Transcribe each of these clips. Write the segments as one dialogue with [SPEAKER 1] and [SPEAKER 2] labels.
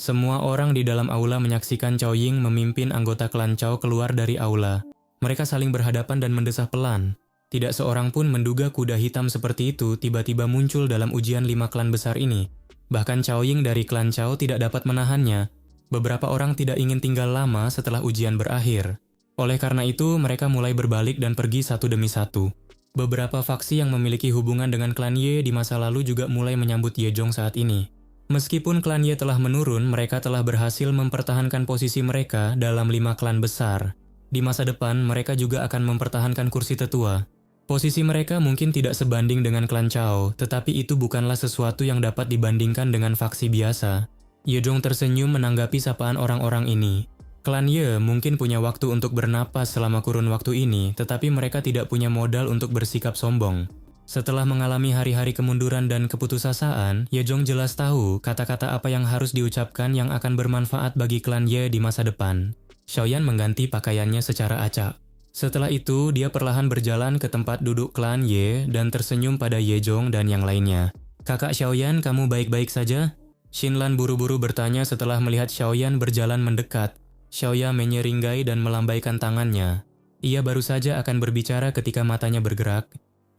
[SPEAKER 1] Semua orang di dalam aula menyaksikan Cao Ying memimpin anggota klan Cao keluar dari aula. Mereka saling berhadapan dan mendesah pelan. Tidak seorang pun menduga kuda hitam seperti itu tiba-tiba muncul dalam ujian 5 klan besar ini. Bahkan Cao Ying dari klan Cao tidak dapat menahannya. Beberapa orang tidak ingin tinggal lama setelah ujian berakhir. Oleh karena itu, mereka mulai berbalik dan pergi satu demi satu. Beberapa faksi yang memiliki hubungan dengan klan Ye di masa lalu juga mulai menyambut Ye Zhong saat ini. Meskipun klan Ye telah menurun, mereka telah berhasil mempertahankan posisi mereka dalam 5 klan besar. Di masa depan, mereka juga akan mempertahankan kursi tetua. Posisi mereka mungkin tidak sebanding dengan klan Cao, tetapi itu bukanlah sesuatu yang dapat dibandingkan dengan faksi biasa. Ye Zhong tersenyum menanggapi sapaan orang-orang ini. Klan Ye mungkin punya waktu untuk bernapas selama kurun waktu ini, tetapi mereka tidak punya modal untuk bersikap sombong. Setelah mengalami hari-hari kemunduran dan keputusasaan, Ye Zhong jelas tahu kata-kata apa yang harus diucapkan yang akan bermanfaat bagi klan Ye di masa depan. Xiaoyan mengganti pakaiannya secara acak. Setelah itu, dia perlahan berjalan ke tempat duduk klan Ye dan tersenyum pada Ye Zhong dan yang lainnya. "Kakak Xiaoyan, kamu baik-baik saja?" Xinlan buru-buru bertanya setelah melihat Xiaoyan berjalan mendekat. Xiaoyan menyeringai dan melambaikan tangannya. Ia baru saja akan berbicara ketika matanya bergerak.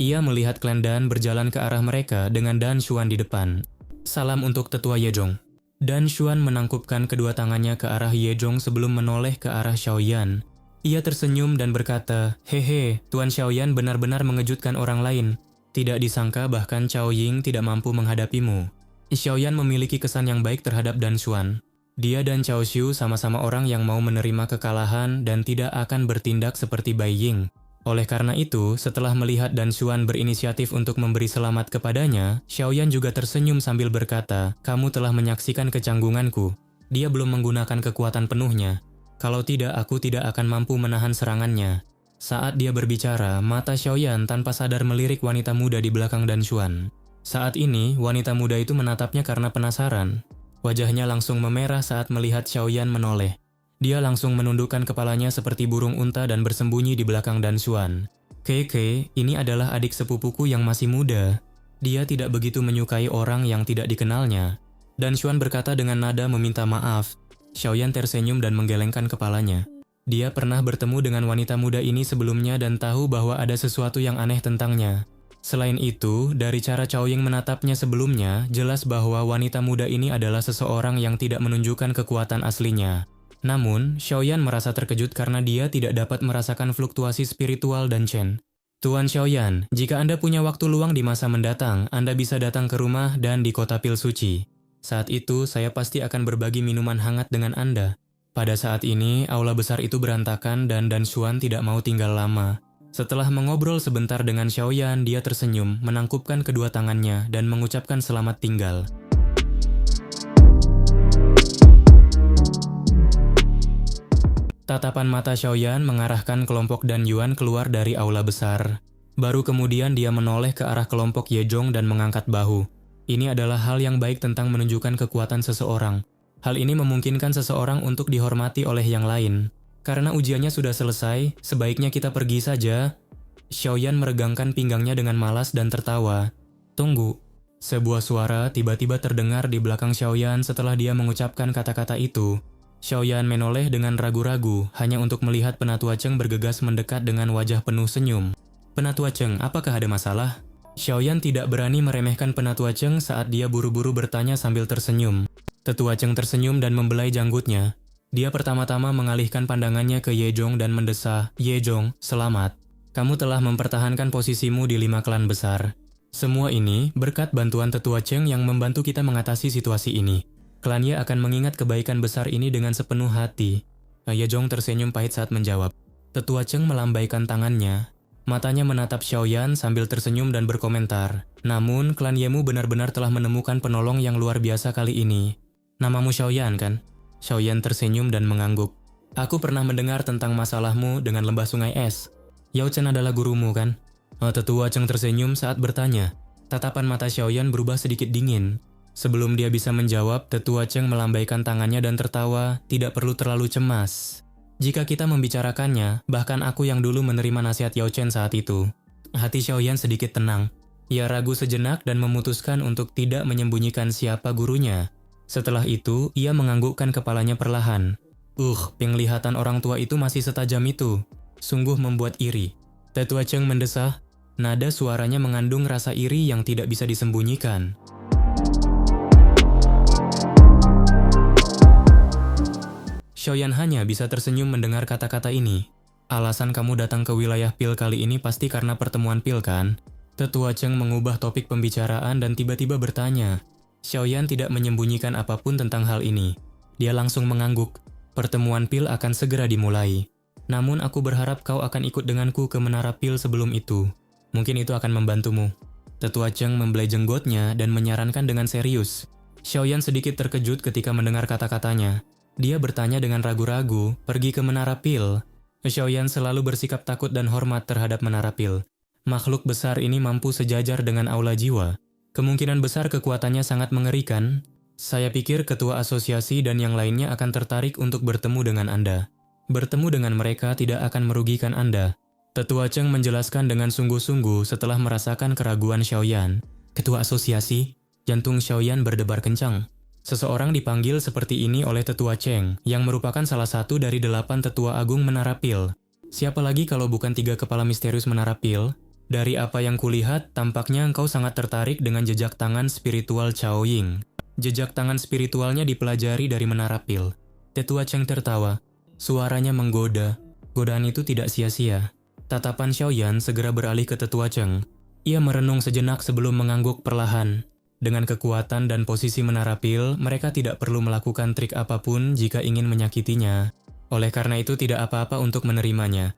[SPEAKER 1] Ia melihat klan Dan berjalan ke arah mereka dengan Dan Xuan di depan. "Salam untuk tetua Ye Zhong." Dan Xuan menangkupkan kedua tangannya ke arah Ye Zhong sebelum menoleh ke arah Xiaoyan. Ia tersenyum dan berkata, "Hehe, Tuan Xiaoyan benar-benar mengejutkan orang lain. Tidak disangka bahkan Cao Ying tidak mampu menghadapimu." Xiaoyan memiliki kesan yang baik terhadap Dan Xuan. Dia dan Cao Xiu sama-sama orang yang mau menerima kekalahan dan tidak akan bertindak seperti Bai Ying. Oleh karena itu, setelah melihat Dan Xuan berinisiatif untuk memberi selamat kepadanya, Xiaoyan juga tersenyum sambil berkata, "Kamu telah menyaksikan kecanggunganku. Dia belum menggunakan kekuatan penuhnya. Kalau tidak, aku tidak akan mampu menahan serangannya." Saat dia berbicara, mata Xiaoyan tanpa sadar melirik wanita muda di belakang Dan Xuan. Saat ini, wanita muda itu menatapnya karena penasaran. Wajahnya langsung memerah saat melihat Xiaoyan menoleh. Dia langsung menundukkan kepalanya seperti burung unta dan bersembunyi di belakang Dan Xuan. "Keke, ini adalah adik sepupuku yang masih muda. Dia tidak begitu menyukai orang yang tidak dikenalnya." Dan Xuan berkata dengan nada meminta maaf. Xiaoyan tersenyum dan menggelengkan kepalanya. Dia pernah bertemu dengan wanita muda ini sebelumnya dan tahu bahwa ada sesuatu yang aneh tentangnya. Selain itu, dari cara Cao Ying menatapnya sebelumnya, jelas bahwa wanita muda ini adalah seseorang yang tidak menunjukkan kekuatan aslinya. Namun, Xiaoyan merasa terkejut karena dia tidak dapat merasakan fluktuasi spiritual dan Chen. "Tuan Xiaoyan, jika Anda punya waktu luang di masa mendatang, Anda bisa datang ke rumah dan di kota Pil Suci. Saat itu, saya pasti akan berbagi minuman hangat dengan Anda." Pada saat ini, aula besar itu berantakan dan Dan Xuan tidak mau tinggal lama. Setelah mengobrol sebentar dengan Xiaoyan, dia tersenyum, menangkupkan kedua tangannya, dan mengucapkan selamat tinggal. Tatapan mata Xiaoyan mengarahkan kelompok Dan Yuan keluar dari aula besar. Baru kemudian dia menoleh ke arah kelompok Ye Zhong dan mengangkat bahu. Ini adalah hal yang baik tentang menunjukkan kekuatan seseorang. Hal ini memungkinkan seseorang untuk dihormati oleh yang lain. Karena ujiannya sudah selesai, sebaiknya kita pergi saja. Xiaoyan meregangkan pinggangnya dengan malas dan tertawa. "Tunggu." Sebuah suara tiba-tiba terdengar di belakang Xiaoyan setelah dia mengucapkan kata-kata itu. Xiaoyan menoleh dengan ragu-ragu, hanya untuk melihat Penatua Cheng bergegas mendekat dengan wajah penuh senyum. "Penatua Cheng, apakah ada masalah?" Xiaoyan tidak berani meremehkan Penatua Cheng saat dia buru-buru bertanya sambil tersenyum. Tetua Cheng tersenyum dan membelai janggutnya. Dia pertama-tama mengalihkan pandangannya ke Ye Zhong dan mendesah, "Ye Zhong, selamat. Kamu telah mempertahankan posisimu di 5 klan besar. Semua ini berkat bantuan Tetua Cheng yang membantu kita mengatasi situasi ini. Klan Ye akan mengingat kebaikan besar ini dengan sepenuh hati." Ye Zhong tersenyum pahit saat menjawab. Tetua Cheng melambaikan tangannya. Matanya menatap Xiaoyan sambil tersenyum dan berkomentar, "Namun, klan Yemu benar-benar telah menemukan penolong yang luar biasa kali ini. Namamu Xiaoyan, kan?" Xiaoyan tersenyum dan mengangguk. "Aku pernah mendengar tentang masalahmu dengan lembah sungai es. Yao Chen adalah gurumu, kan?" Tetua Cheng tersenyum saat bertanya. Tatapan mata Xiaoyan berubah sedikit dingin. Sebelum dia bisa menjawab, Tetua Cheng melambaikan tangannya dan tertawa, "Tidak perlu terlalu cemas. Jika kita membicarakannya, bahkan aku yang dulu menerima nasihat Yao Chen saat itu." Hati Xiaoyan sedikit tenang. Ia ragu sejenak dan memutuskan untuk tidak menyembunyikan siapa gurunya. Setelah itu, ia menganggukkan kepalanya perlahan. Penglihatan orang tua itu masih setajam itu. Sungguh membuat iri. Tetua Cheng mendesah, nada suaranya mengandung rasa iri yang tidak bisa disembunyikan. Xiaoyan hanya bisa tersenyum mendengar kata-kata ini. Alasan kamu datang ke wilayah pil kali ini pasti karena pertemuan pil kan? Tetua Cheng mengubah topik pembicaraan dan tiba-tiba bertanya. Xiaoyan tidak menyembunyikan apapun tentang hal ini. Dia langsung mengangguk. Pertemuan pil akan segera dimulai. Namun aku berharap kau akan ikut denganku ke menara pil sebelum itu. Mungkin itu akan membantumu. Tetua Cheng membelai jenggotnya dan menyarankan dengan serius. Xiaoyan sedikit terkejut ketika mendengar kata-katanya. Dia bertanya dengan ragu-ragu, pergi ke menara pil. Xiaoyan selalu bersikap takut dan hormat terhadap menara pil. Makhluk besar ini mampu sejajar dengan aula jiwa. Kemungkinan besar kekuatannya sangat mengerikan. Saya pikir ketua asosiasi dan yang lainnya akan tertarik untuk bertemu dengan Anda. Bertemu dengan mereka tidak akan merugikan Anda. Tetua Cheng menjelaskan dengan sungguh-sungguh setelah merasakan keraguan Xiaoyan. Ketua asosiasi? Jantung Xiaoyan berdebar kencang. Seseorang dipanggil seperti ini oleh Tetua Cheng, yang merupakan salah satu dari 8 tetua agung menara pil. Siapa lagi kalau bukan 3 kepala misterius menara pil? Dari apa yang kulihat, tampaknya engkau sangat tertarik dengan jejak tangan spiritual Chao Ying. Jejak tangan spiritualnya dipelajari dari menara pil. Tetua Cheng tertawa. Suaranya menggoda. Godaan itu tidak sia-sia. Tatapan Xiaoyan segera beralih ke Tetua Cheng. Ia merenung sejenak sebelum mengangguk perlahan. Dengan kekuatan dan posisi menara pil, mereka tidak perlu melakukan trik apapun jika ingin menyakitinya. Oleh karena itu tidak apa-apa untuk menerimanya.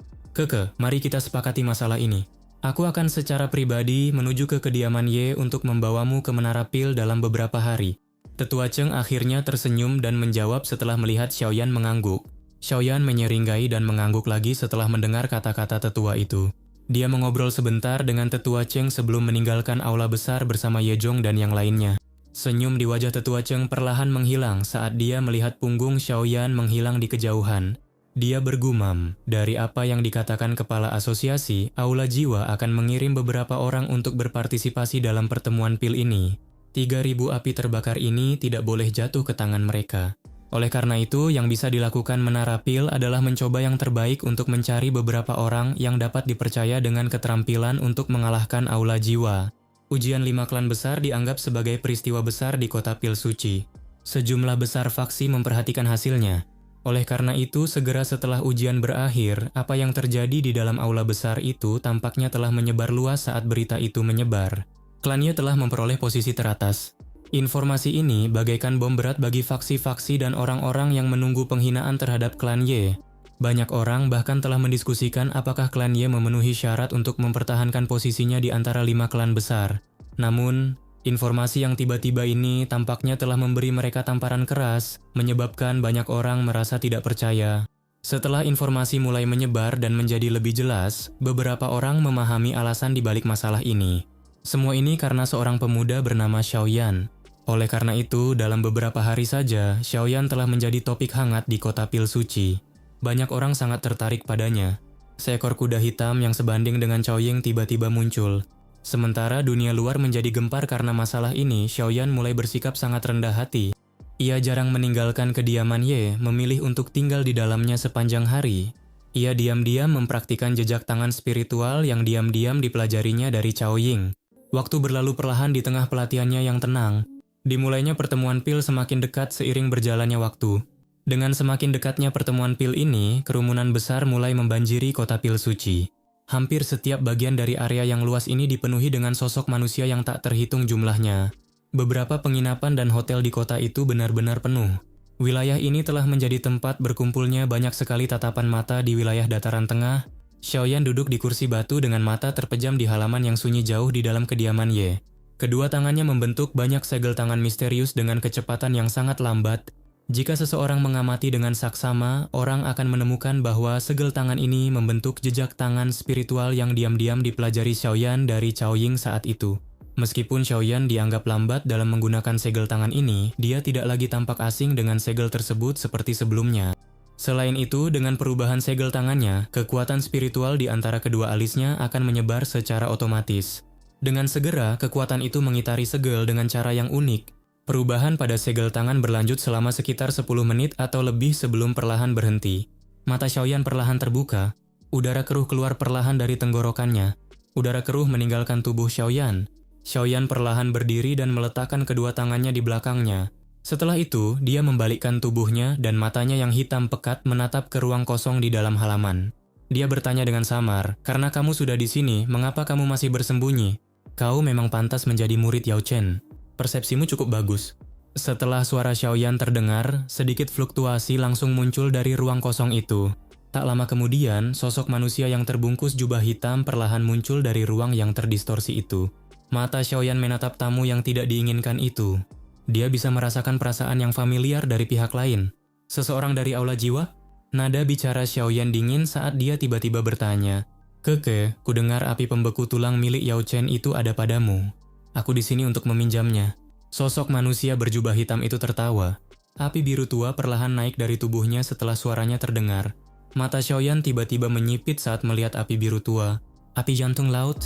[SPEAKER 1] Mari kita sepakati masalah ini. Aku akan secara pribadi menuju ke kediaman Ye untuk membawamu ke menara pil dalam beberapa hari. Tetua Cheng akhirnya tersenyum dan menjawab setelah melihat Xiaoyan mengangguk. Xiaoyan menyeringai dan mengangguk lagi setelah mendengar kata-kata tetua itu. Dia mengobrol sebentar dengan Tetua Cheng sebelum meninggalkan aula besar bersama Ye Zhong dan yang lainnya. Senyum di wajah Tetua Cheng perlahan menghilang saat dia melihat punggung Xiaoyan menghilang di kejauhan. Dia bergumam, dari apa yang dikatakan kepala asosiasi, aula jiwa akan mengirim beberapa orang untuk berpartisipasi dalam pertemuan pil ini. 3.000 api terbakar ini tidak boleh jatuh ke tangan mereka. Oleh karena itu, yang bisa dilakukan menara pil adalah mencoba yang terbaik untuk mencari beberapa orang yang dapat dipercaya dengan keterampilan untuk mengalahkan aula jiwa. Ujian 5 klan besar dianggap sebagai peristiwa besar di kota pil suci. Sejumlah besar faksi memperhatikan hasilnya. Oleh karena itu, segera setelah ujian berakhir, apa yang terjadi di dalam aula besar itu tampaknya telah menyebar luas saat berita itu menyebar. Klannya telah memperoleh posisi teratas. Informasi ini bagaikan bom berat bagi faksi-faksi dan orang-orang yang menunggu penghinaan terhadap klan Ye. Banyak orang bahkan telah mendiskusikan apakah klan Ye memenuhi syarat untuk mempertahankan posisinya di antara 5 klan besar. Namun, informasi yang tiba-tiba ini tampaknya telah memberi mereka tamparan keras, menyebabkan banyak orang merasa tidak percaya. Setelah informasi mulai menyebar dan menjadi lebih jelas, beberapa orang memahami alasan di balik masalah ini. Semua ini karena seorang pemuda bernama Xiaoyan. Oleh karena itu, dalam beberapa hari saja, Xiaoyan telah menjadi topik hangat di kota pil suci. Banyak orang sangat tertarik padanya. Seekor kuda hitam yang sebanding dengan Chao Ying tiba-tiba muncul. Sementara dunia luar menjadi gempar karena masalah ini, Xiaoyan mulai bersikap sangat rendah hati. Ia jarang meninggalkan kediaman Ye, memilih untuk tinggal di dalamnya sepanjang hari. Ia diam-diam mempraktikkan jejak tangan spiritual yang diam-diam dipelajarinya dari Chao Ying. Waktu berlalu perlahan di tengah pelatihannya yang tenang. Dimulainya pertemuan pil semakin dekat seiring berjalannya waktu. Dengan semakin dekatnya pertemuan pil ini, kerumunan besar mulai membanjiri kota pil suci. Hampir setiap bagian dari area yang luas ini dipenuhi dengan sosok manusia yang tak terhitung jumlahnya. Beberapa penginapan dan hotel di kota itu benar-benar penuh. Wilayah ini telah menjadi tempat berkumpulnya banyak sekali tatapan mata di wilayah dataran tengah. Xiaoyan duduk di kursi batu dengan mata terpejam di halaman yang sunyi jauh di dalam kediaman Ye. Kedua tangannya membentuk banyak segel tangan misterius dengan kecepatan yang sangat lambat. Jika seseorang mengamati dengan saksama, orang akan menemukan bahwa segel tangan ini membentuk jejak tangan spiritual yang diam-diam dipelajari Xiaoyan dari Chao Ying saat itu. Meskipun Xiaoyan dianggap lambat dalam menggunakan segel tangan ini, dia tidak lagi tampak asing dengan segel tersebut seperti sebelumnya. Selain itu, dengan perubahan segel tangannya, kekuatan spiritual di antara kedua alisnya akan menyebar secara otomatis. Dengan segera, kekuatan itu mengitari segel dengan cara yang unik. Perubahan pada segel tangan berlanjut selama sekitar 10 menit atau lebih sebelum perlahan berhenti. Mata Xiaoyan perlahan terbuka, udara keruh keluar perlahan dari tenggorokannya. Udara keruh meninggalkan tubuh Xiaoyan. Xiaoyan perlahan berdiri dan meletakkan kedua tangannya di belakangnya. Setelah itu, dia membalikkan tubuhnya dan matanya yang hitam pekat menatap ke ruang kosong di dalam halaman. Dia bertanya dengan samar, "Karena kamu sudah di sini, mengapa kamu masih bersembunyi? Kau memang pantas menjadi murid Yao Chen. Persepsimu cukup bagus." Setelah suara Xiaoyan terdengar, sedikit fluktuasi langsung muncul dari ruang kosong itu. Tak lama kemudian, sosok manusia yang terbungkus jubah hitam perlahan muncul dari ruang yang terdistorsi itu. Mata Xiaoyan menatap tamu yang tidak diinginkan itu. Dia bisa merasakan perasaan yang familiar dari pihak lain. Seseorang dari aula jiwa? Nada bicara Xiaoyan dingin saat dia tiba-tiba bertanya, "Keke, kudengar api pembeku tulang milik Yao Chen itu ada padamu. Aku di sini untuk meminjamnya." Sosok manusia berjubah hitam itu tertawa. Api biru tua perlahan naik dari tubuhnya setelah suaranya terdengar. Mata Xiaoyan tiba-tiba menyipit saat melihat api biru tua. Api jantung laut?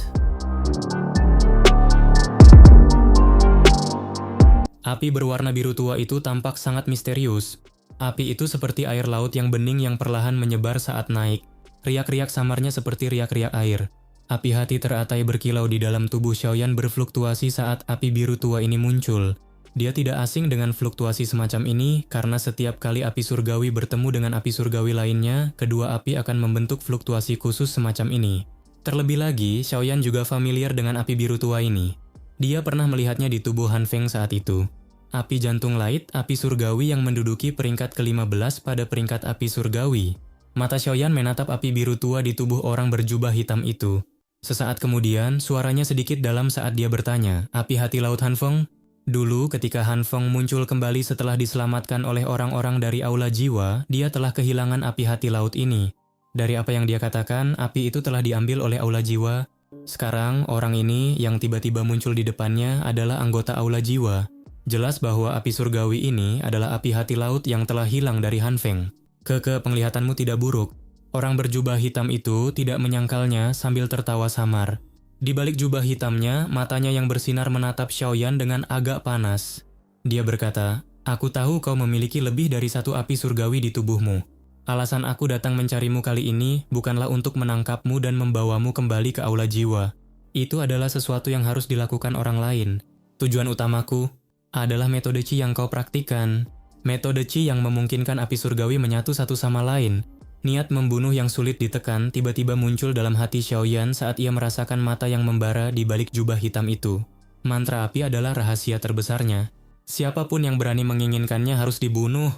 [SPEAKER 1] Api berwarna biru tua itu tampak sangat misterius. Api itu seperti air laut yang bening yang perlahan menyebar saat naik. Riak-riak samarnya seperti riak-riak air. Api hati teratai berkilau di dalam tubuh Xiaoyan berfluktuasi saat api biru tua ini muncul. Dia tidak asing dengan fluktuasi semacam ini karena setiap kali api surgawi bertemu dengan api surgawi lainnya, kedua api akan membentuk fluktuasi khusus semacam ini. Terlebih lagi, Xiaoyan juga familiar dengan api biru tua ini. Dia pernah melihatnya di tubuh Han Feng saat itu. Api jantung light, api surgawi yang menduduki peringkat ke-15 pada peringkat api surgawi. Mata Xiaoyan menatap api biru tua di tubuh orang berjubah hitam itu. Sesaat kemudian, suaranya sedikit dalam saat dia bertanya, "Api hati laut Han Feng?" Dulu ketika Han Feng muncul kembali setelah diselamatkan oleh orang-orang dari aula jiwa, dia telah kehilangan api hati laut ini. Dari apa yang dia katakan, api itu telah diambil oleh aula jiwa. Sekarang, orang ini yang tiba-tiba muncul di depannya adalah anggota aula jiwa. Jelas bahwa api surgawi ini adalah api hati laut yang telah hilang dari Han Feng. "Keke, penglihatanmu tidak buruk." Orang berjubah hitam itu tidak menyangkalnya sambil tertawa samar. Di balik jubah hitamnya, matanya yang bersinar menatap Xiaoyan dengan agak panas. Dia berkata, "Aku tahu kau memiliki lebih dari satu api surgawi di tubuhmu. Alasan aku datang mencarimu kali ini bukanlah untuk menangkapmu dan membawamu kembali ke aula jiwa. Itu adalah sesuatu yang harus dilakukan orang lain. Tujuan utamaku adalah metode Qi yang kau praktikan. Metode Qi yang memungkinkan api surgawi menyatu satu sama lain." Niat membunuh yang sulit ditekan tiba-tiba muncul dalam hati Xiaoyan saat ia merasakan mata yang membara di balik jubah hitam itu. Mantra api adalah rahasia terbesarnya. Siapapun yang berani menginginkannya harus dibunuh.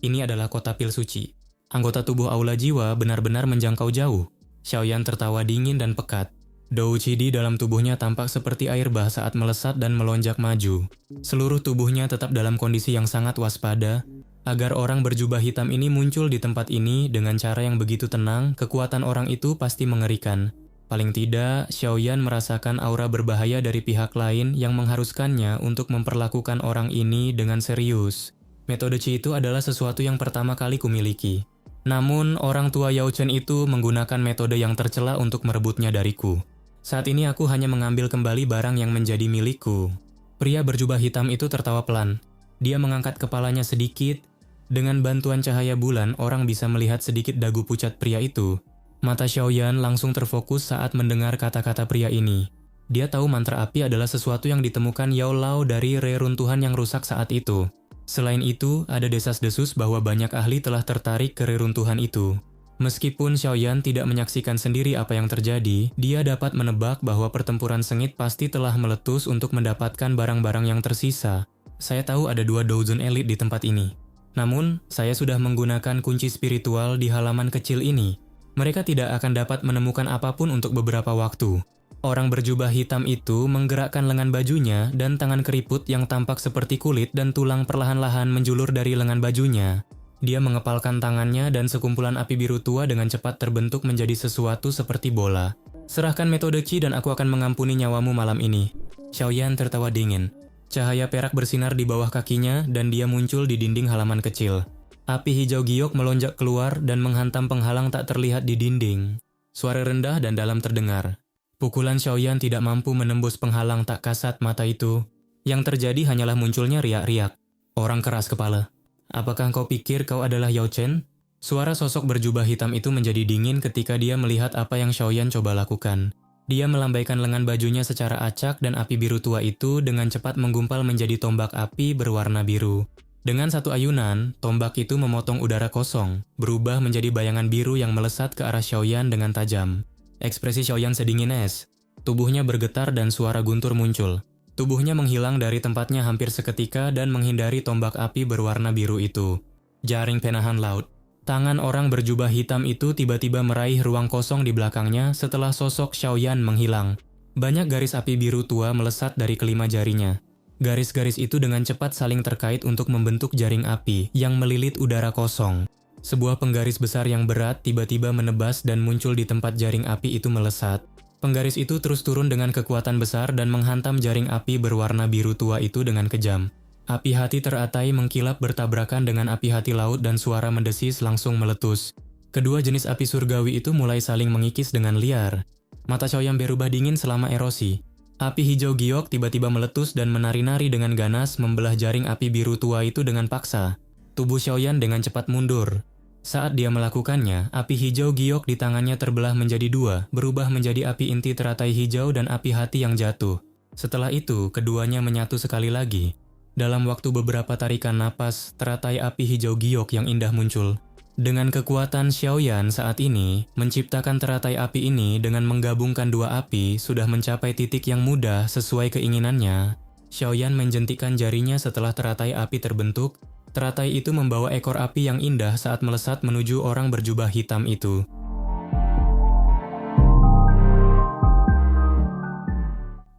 [SPEAKER 1] Ini adalah kota pil suci. Anggota tubuh aula jiwa benar-benar menjangkau jauh. Xiaoyan tertawa dingin dan pekat. Dou Qi di dalam tubuhnya tampak seperti air bah saat melesat dan melonjak maju. Seluruh tubuhnya tetap dalam kondisi yang sangat waspada. Agar orang berjubah hitam ini muncul di tempat ini dengan cara yang begitu tenang, kekuatan orang itu pasti mengerikan. Paling tidak, Xiaoyan merasakan aura berbahaya dari pihak lain yang mengharuskannya untuk memperlakukan orang ini dengan serius. Metode Qi itu adalah sesuatu yang pertama kali kumiliki. Namun, orang tua Yao Chen itu menggunakan metode yang tercela untuk merebutnya dariku. Saat ini aku hanya mengambil kembali barang yang menjadi milikku. Pria berjubah hitam itu tertawa pelan. Dia mengangkat kepalanya sedikit. Dengan bantuan cahaya bulan, orang bisa melihat sedikit dagu pucat pria itu. Mata Xiaoyan langsung terfokus saat mendengar kata-kata pria ini. Dia tahu mantra api adalah sesuatu yang ditemukan Yao Lao dari reruntuhan yang rusak saat itu. Selain itu, ada desas-desus bahwa banyak ahli telah tertarik ke reruntuhan itu. Meskipun Xiaoyan tidak menyaksikan sendiri apa yang terjadi, dia dapat menebak bahwa pertempuran sengit pasti telah meletus untuk mendapatkan barang-barang yang tersisa. Saya tahu ada 2 doujin elit di tempat ini. Namun, saya sudah menggunakan kunci spiritual di halaman kecil ini. Mereka tidak akan dapat menemukan apapun untuk beberapa waktu. Orang berjubah hitam itu menggerakkan lengan bajunya dan tangan keriput yang tampak seperti kulit dan tulang perlahan-lahan menjulur dari lengan bajunya. Dia mengepalkan tangannya dan sekumpulan api biru tua dengan cepat terbentuk menjadi sesuatu seperti bola. "Serahkan metode Qi dan aku akan mengampuni nyawamu malam ini." Xiaoyan tertawa dingin. Cahaya perak bersinar di bawah kakinya dan dia muncul di dinding halaman kecil. Api hijau giok melonjak keluar dan menghantam penghalang tak terlihat di dinding. Suara rendah dan dalam terdengar. Pukulan Xiaoyan tidak mampu menembus penghalang tak kasat mata itu. Yang terjadi hanyalah munculnya riak-riak. Orang keras kepala. Apakah kau pikir kau adalah Yao Chen? Suara sosok berjubah hitam itu menjadi dingin ketika dia melihat apa yang Xiaoyan coba lakukan. Dia melambaikan lengan bajunya secara acak dan api biru tua itu dengan cepat menggumpal menjadi tombak api berwarna biru. Dengan satu ayunan, tombak itu memotong udara kosong, berubah menjadi bayangan biru yang melesat ke arah Xiaoyan dengan tajam. Ekspresi Xiaoyan sedingin es. Tubuhnya bergetar dan suara guntur muncul. Tubuhnya menghilang dari tempatnya hampir seketika dan menghindari tombak api berwarna biru itu. Jaring penahan laut. Tangan orang berjubah hitam itu tiba-tiba meraih ruang kosong di belakangnya setelah sosok Xiaoyan menghilang. Banyak garis api biru tua melesat dari kelima jarinya. Garis-garis itu dengan cepat saling terkait untuk membentuk jaring api yang melilit udara kosong. Sebuah penggaris besar yang berat tiba-tiba menebas dan muncul di tempat jaring api itu melesat. Penggaris itu terus turun dengan kekuatan besar dan menghantam jaring api berwarna biru tua itu dengan kejam. Api hati teratai mengkilap bertabrakan dengan api hati laut dan suara mendesis langsung meletus. Kedua jenis api surgawi itu mulai saling mengikis dengan liar. Mata Xiaoyan berubah dingin selama erosi. Api hijau giok tiba-tiba meletus dan menari-nari dengan ganas membelah jaring api biru tua itu dengan paksa. Tubuh Xiaoyan dengan cepat mundur. Saat dia melakukannya, api hijau giok di tangannya terbelah menjadi dua, berubah menjadi api inti teratai hijau dan api hati yang jatuh. Setelah itu, keduanya menyatu sekali lagi. Dalam waktu beberapa tarikan napas, teratai api hijau giok yang indah muncul. Dengan kekuatan Xiaoyan saat ini, menciptakan teratai api ini dengan menggabungkan dua api sudah mencapai titik yang mudah sesuai keinginannya. Xiaoyan menjentikkan jarinya setelah teratai api terbentuk. Teratai itu membawa ekor api yang indah saat melesat menuju orang berjubah hitam itu.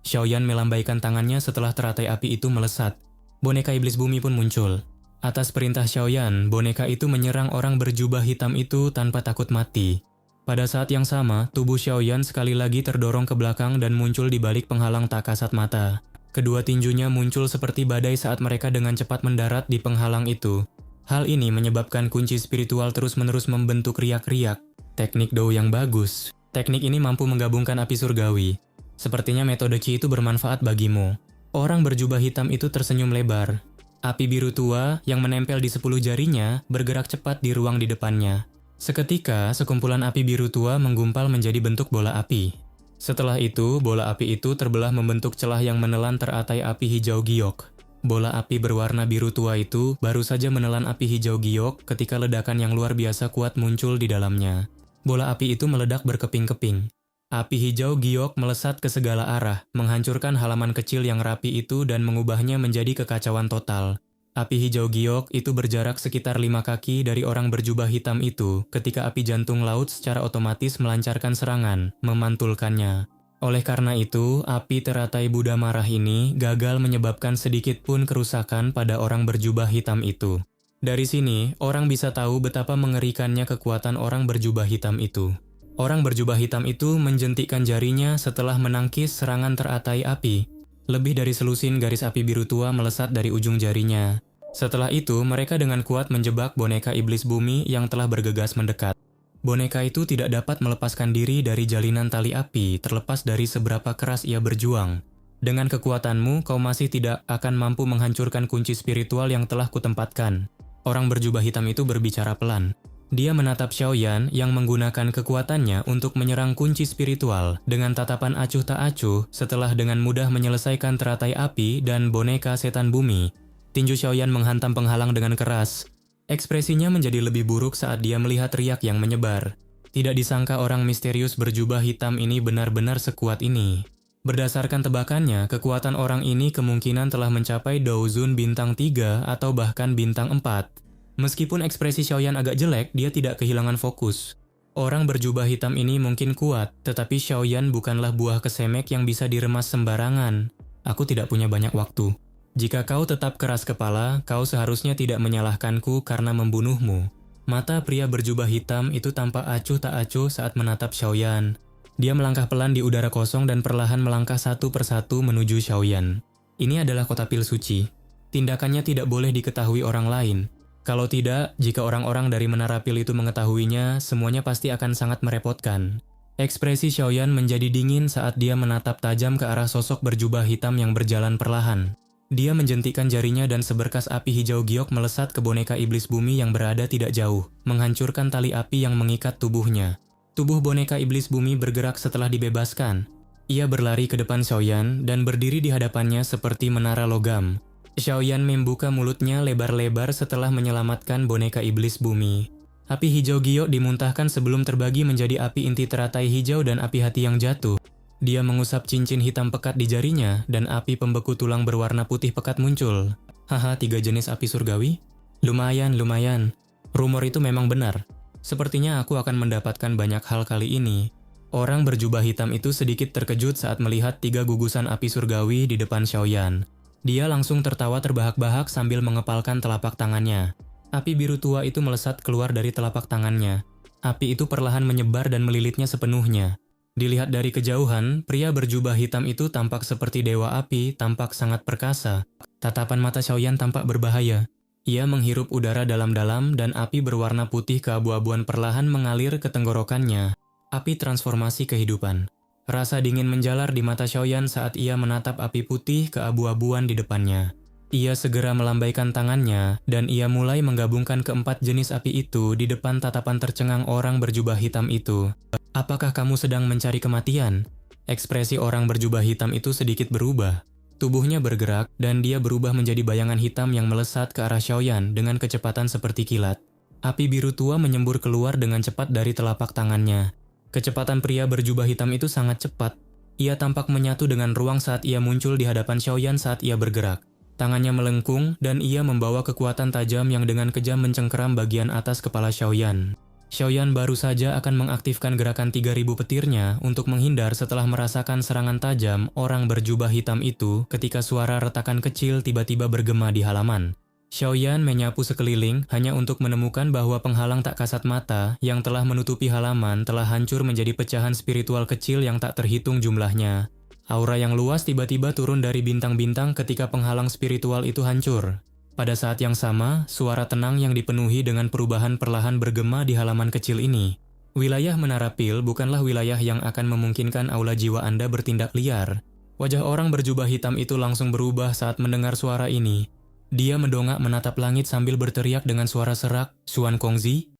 [SPEAKER 1] Xiaoyan melambaikan tangannya setelah teratai api itu melesat. Boneka iblis bumi pun muncul. Atas perintah Xiaoyan, boneka itu menyerang orang berjubah hitam itu tanpa takut mati. Pada saat yang sama, tubuh Xiaoyan sekali lagi terdorong ke belakang dan muncul di balik penghalang tak kasat mata. Kedua tinjunya muncul seperti badai saat mereka dengan cepat mendarat di penghalang itu. Hal ini menyebabkan kunci spiritual terus-menerus membentuk riak-riak. Teknik Dou yang bagus. Teknik ini mampu menggabungkan api surgawi. Sepertinya metode Qi itu bermanfaat bagimu. Orang berjubah hitam itu tersenyum lebar. Api biru tua yang menempel di 10 jarinya bergerak cepat di ruang di depannya. Seketika, sekumpulan api biru tua menggumpal menjadi bentuk bola api. Setelah itu, bola api itu terbelah membentuk celah yang menelan teratai api hijau giok. Bola api berwarna biru tua itu baru saja menelan api hijau giok ketika ledakan yang luar biasa kuat muncul di dalamnya. Bola api itu meledak berkeping-keping. Api hijau giok melesat ke segala arah, menghancurkan halaman kecil yang rapi itu dan mengubahnya menjadi kekacauan total. Api hijau giok itu berjarak sekitar 5 kaki dari orang berjubah hitam itu ketika api jantung laut secara otomatis melancarkan serangan, memantulkannya. Oleh karena itu, api teratai Buddha marah ini gagal menyebabkan sedikit pun kerusakan pada orang berjubah hitam itu. Dari sini, orang bisa tahu betapa mengerikannya kekuatan orang berjubah hitam itu. Orang berjubah hitam itu menjentikkan jarinya setelah menangkis serangan teratai api. Lebih dari selusin garis api biru tua melesat dari ujung jarinya. Setelah itu, mereka dengan kuat menjebak boneka iblis bumi yang telah bergegas mendekat. Boneka itu tidak dapat melepaskan diri dari jalinan tali api terlepas dari seberapa keras ia berjuang. Dengan kekuatanmu, kau masih tidak akan mampu menghancurkan kunci spiritual yang telah kutempatkan. Orang berjubah hitam itu berbicara pelan. Dia menatap Xiaoyan yang menggunakan kekuatannya untuk menyerang kunci spiritual dengan tatapan acuh tak acuh setelah dengan mudah menyelesaikan teratai api dan boneka setan bumi. Tinju Xiaoyan menghantam penghalang dengan keras. Ekspresinya menjadi lebih buruk saat dia melihat riak yang menyebar. Tidak disangka orang misterius berjubah hitam ini benar-benar sekuat ini. Berdasarkan tebakannya, kekuatan orang ini kemungkinan telah mencapai Daozun bintang 3 atau bahkan bintang 4. Meskipun ekspresi Xiaoyan agak jelek, dia tidak kehilangan fokus. Orang berjubah hitam ini mungkin kuat, tetapi Xiaoyan bukanlah buah kesemek yang bisa diremas sembarangan. Aku tidak punya banyak waktu. Jika kau tetap keras kepala, kau seharusnya tidak menyalahkanku karena membunuhmu. Mata pria berjubah hitam itu tampak acuh tak acuh saat menatap Xiaoyan. Dia melangkah pelan di udara kosong dan perlahan melangkah satu persatu menuju Xiaoyan. Ini adalah kota pil suci. Tindakannya tidak boleh diketahui orang lain. Kalau tidak, jika orang-orang dari menara pil itu mengetahuinya, semuanya pasti akan sangat merepotkan. Ekspresi Xiaoyan menjadi dingin saat dia menatap tajam ke arah sosok berjubah hitam yang berjalan perlahan. Dia menjentikkan jarinya dan seberkas api hijau giok melesat ke boneka iblis bumi yang berada tidak jauh, menghancurkan tali api yang mengikat tubuhnya. Tubuh boneka iblis bumi bergerak setelah dibebaskan. Ia berlari ke depan Xiaoyan dan berdiri di hadapannya seperti menara logam. Xiaoyan membuka mulutnya lebar-lebar setelah menyelamatkan boneka iblis bumi. Api hijau giok dimuntahkan sebelum terbagi menjadi api inti teratai hijau dan api hati yang jatuh. Dia mengusap cincin hitam pekat di jarinya dan api pembeku tulang berwarna putih pekat muncul. Haha, 3 jenis api surgawi? Lumayan. Rumor itu memang benar. Sepertinya aku akan mendapatkan banyak hal kali ini. Orang berjubah hitam itu sedikit terkejut saat melihat 3 gugusan api surgawi di depan Xiaoyan. Dia langsung tertawa terbahak-bahak sambil mengepalkan telapak tangannya. Api biru tua itu melesat keluar dari telapak tangannya. Api itu perlahan menyebar dan melilitnya sepenuhnya. Dilihat dari kejauhan, pria berjubah hitam itu tampak seperti dewa api, tampak sangat perkasa. Tatapan mata Xiaoyan tampak berbahaya. Ia menghirup udara dalam-dalam dan api berwarna putih keabu-abuan perlahan mengalir ke tenggorokannya. Api transformasi kehidupan. Rasa dingin menjalar di mata Xiaoyan saat ia menatap api putih keabu-abuan di depannya. Ia segera melambaikan tangannya, dan ia mulai menggabungkan keempat jenis api itu di depan tatapan tercengang orang berjubah hitam itu. Apakah kamu sedang mencari kematian? Ekspresi orang berjubah hitam itu sedikit berubah. Tubuhnya bergerak, dan dia berubah menjadi bayangan hitam yang melesat ke arah Xiaoyan dengan kecepatan seperti kilat. Api biru tua menyembur keluar dengan cepat dari telapak tangannya. Kecepatan pria berjubah hitam itu sangat cepat. Ia tampak menyatu dengan ruang saat ia muncul di hadapan Xiaoyan saat ia bergerak. Tangannya melengkung dan ia membawa kekuatan tajam yang dengan kejam mencengkeram bagian atas kepala Xiaoyan. Xiaoyan baru saja akan mengaktifkan gerakan 3000 petirnya untuk menghindar setelah merasakan serangan tajam orang berjubah hitam itu ketika suara retakan kecil tiba-tiba bergema di halaman. Xiaoyan menyapu sekeliling hanya untuk menemukan bahwa penghalang tak kasat mata yang telah menutupi halaman telah hancur menjadi pecahan spiritual kecil yang tak terhitung jumlahnya. Aura yang luas tiba-tiba turun dari bintang-bintang ketika penghalang spiritual itu hancur. Pada saat yang sama, suara tenang yang dipenuhi dengan perubahan perlahan bergema di halaman kecil ini. Wilayah Menara Pil bukanlah wilayah yang akan memungkinkan aula jiwa Anda bertindak liar. Wajah orang berjubah hitam itu langsung berubah saat mendengar suara ini. Dia mendongak menatap langit sambil berteriak dengan suara serak, "Xuan Kongzi?"